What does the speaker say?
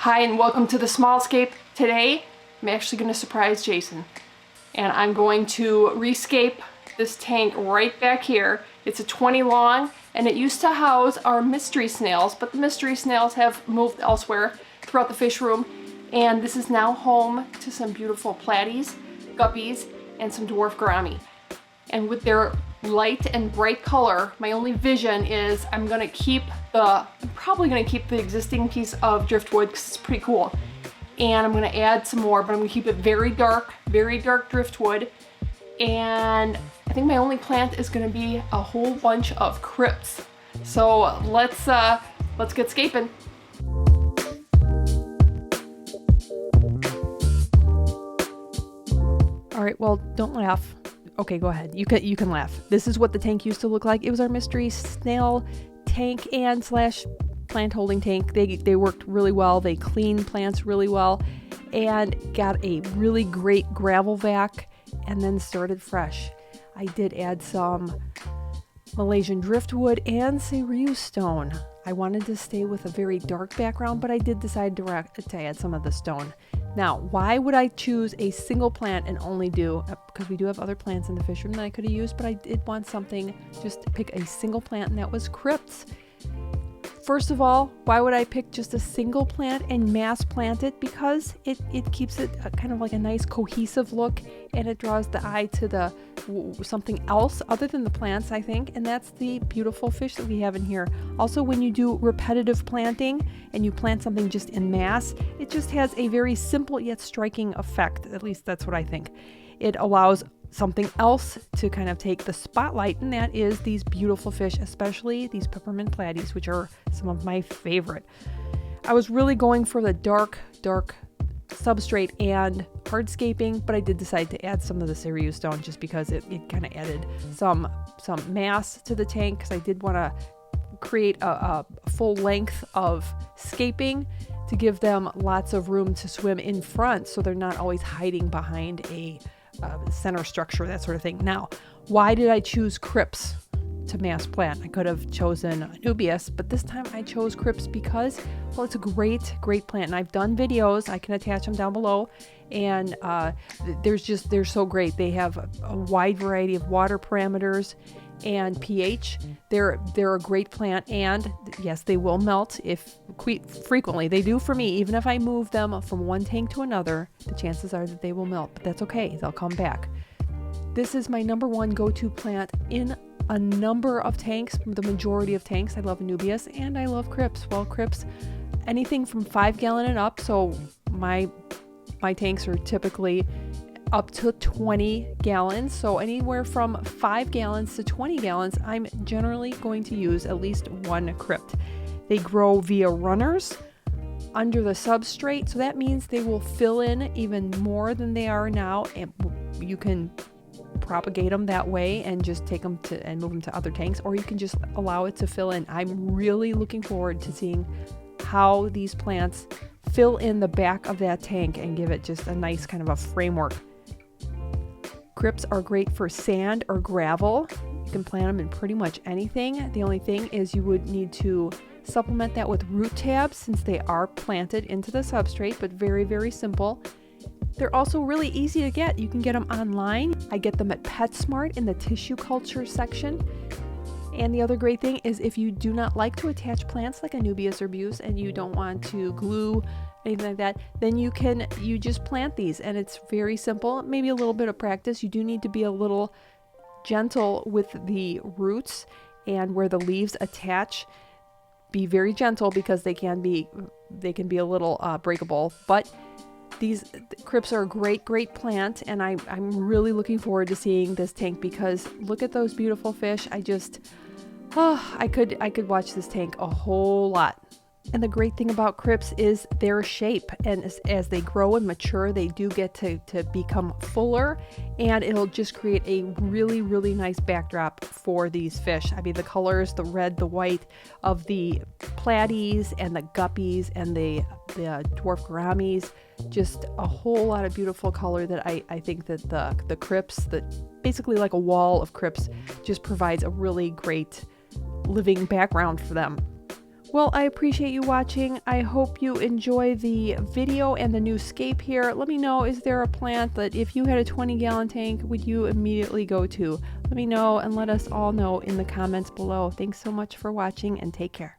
Hi and welcome to the small scape. Today I'm actually going to surprise Jason and I'm going to rescape this tank right back here. It's a 20 long and it used to house our mystery snails, but the mystery snails have moved elsewhere throughout the fish room, and this is now home to some beautiful platies, guppies, and some dwarf gourami. And with their light and bright color, my only vision is I'm probably gonna keep the existing piece of driftwood because it's pretty cool. And I'm gonna add some more, but I'm gonna keep it very dark driftwood. And I think my only plant is gonna be a whole bunch of crypts. So let's get scaping. All right, well, don't laugh. Okay, go ahead. You can laugh. This is what the tank used to look like. It was our mystery snail tank and slash plant holding tank. They worked really well. They cleaned plants really well and got a really great gravel vac and then started fresh. I did add some Malaysian driftwood and Cereus stone. I wanted to stay with a very dark background, but I did decide to add some of the stone. Now, why would I choose a single plant and only do, because we do have other plants in the fish room that I could have used, but I did want something, just to pick a single plant, and that was crypts. First of all, why would I pick just a single plant and mass plant it? Because it keeps it kind of like a nice cohesive look, and it draws the eye to something else other than the plants, I think, and that's the beautiful fish that we have in here. Also, when you do repetitive planting and you plant something just in mass, it just has a very simple yet striking effect. At least that's what I think. It allows something else to kind of take the spotlight, and that is these beautiful fish, especially these peppermint platies, which are some of my favorite. I was really going for the dark substrate and hardscaping, but I did decide to add some of the Cereus stone just because it kind of added some mass to the tank, because I did want to create a full length of scaping to give them lots of room to swim in front, so they're not always hiding behind a center structure, that sort of thing. Now, why did I choose crypts to mass plant? I could have chosen Anubias, but this time I chose crypts because, well, it's a great plant, and I've done videos. I can attach them down below, and they're so great. They have a wide variety of water parameters and pH. They're a great plant, and yes, they will melt frequently. They do for me. Even if I move them from one tank to another, the chances are that they will melt, but that's okay. They'll come back. This is my number one go-to plant in a number of tanks, the majority of tanks. I love Anubias and I love crypts. Well, crypts, anything from 5 gallon and up. So my tanks are typically up to 20 gallons. So anywhere from 5 gallons to 20 gallons, I'm generally going to use at least one crypt. They grow via runners under the substrate, so that means they will fill in even more than they are now, and you can propagate them that way and just take them and move them to other tanks, or you can just allow it to fill in. I'm really looking forward to seeing how these plants fill in the back of that tank and give it just a nice kind of a framework. Crypts are great for sand or gravel. You can plant them in pretty much anything. The only thing is you would need to supplement that with root tabs, since they are planted into the substrate, but very simple. They're also really easy to get. You can get them online. I get them at PetSmart in the tissue culture section. And the other great thing is, if you do not like to attach plants like Anubias or Buse and you don't want to glue anything like that, then you just plant these, and it's very simple. Maybe a little bit of practice. You do need to be a little gentle with the roots and where the leaves attach. Be very gentle, because they can be a little breakable, but these crypts are a great plant, and I'm really looking forward to seeing this tank, because look at those beautiful fish. I could watch this tank a whole lot. And the great thing about crypts is their shape, and as they grow and mature, they do get to become fuller, and it'll just create a really nice backdrop for these fish. I mean, the colors, the red, the white of the platies and the guppies and the dwarf gouramis, just a whole lot of beautiful color that I think that the crypts, basically like a wall of crypts, just provides a really great living background for them. Well, I appreciate you watching. I hope you enjoy the video and the new Scape here. Let me know, is there a plant that if you had a 20-gallon tank, would you immediately go to? Let me know and let us all know in the comments below. Thanks so much for watching and take care.